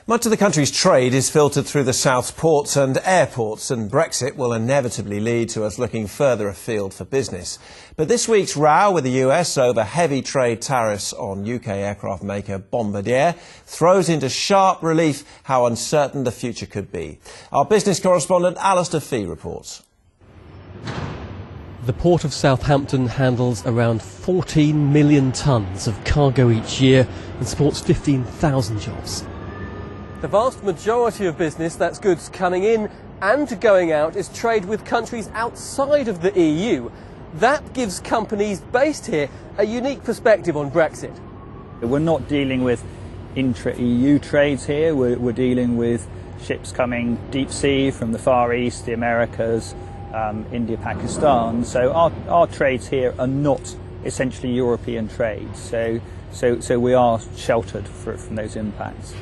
Much of the country's trade is filtered through the South's ports and airports, and Brexit will inevitably lead to us looking further afield for business. But this week's row with the US over heavy trade tariffs on UK aircraft maker Bombardier throws into sharp relief how uncertain the future could be. Our business correspondent Alistair Fee reports. The Port of Southampton handles around 14 million tonnes of cargo each year and supports 15,000 jobs. The vast majority of business, that's goods coming in and going out, is trade with countries outside of the EU. That gives companies based here a unique perspective on Brexit. We're not dealing with intra-EU trades here, we're dealing with ships coming deep sea from the Far East, the Americas, India, Pakistan. So our trades here are not essentially European trades, so we are sheltered from those impacts.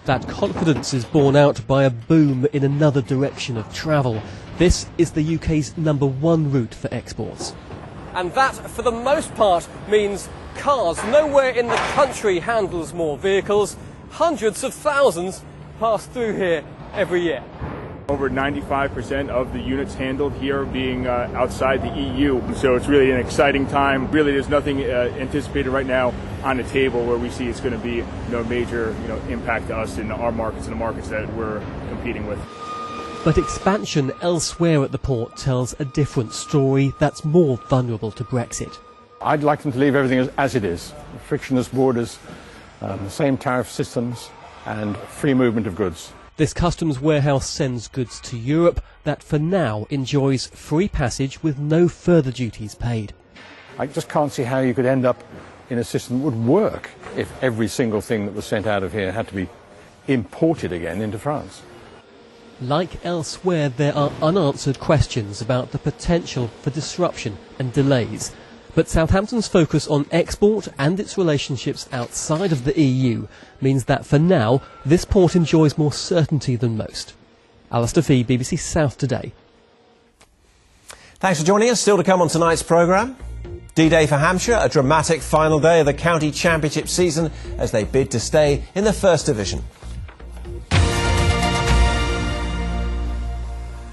That confidence is borne out by a boom in another direction of travel. This is the UK's #1 route for exports. And that, for the most part, means cars. Nowhere in the country handles more vehicles. Hundreds of thousands pass through here every year. Over 95% of the units handled here being outside the EU. So it's really an exciting time. Really, there's nothing anticipated right now on the table where we see it's going to be major impact to us in our markets and the markets that we're competing with. But expansion elsewhere at the port tells a different story that's more vulnerable to Brexit. I'd like them to leave everything as it is. Frictionless borders, the same tariff systems and free movement of goods. This customs warehouse sends goods to Europe that for now enjoys free passage with no further duties paid. I just can't see how you could end up in a system that would work if every single thing that was sent out of here had to be imported again into France. Like elsewhere, there are unanswered questions about the potential for disruption and delays. But Southampton's focus on export and its relationships outside of the EU means that for now, this port enjoys more certainty than most. Alistair Fee, BBC South Today. Thanks for joining us. Still to come on tonight's programme. D-Day for Hampshire, a dramatic final day of the county championship season as they bid to stay in the First Division.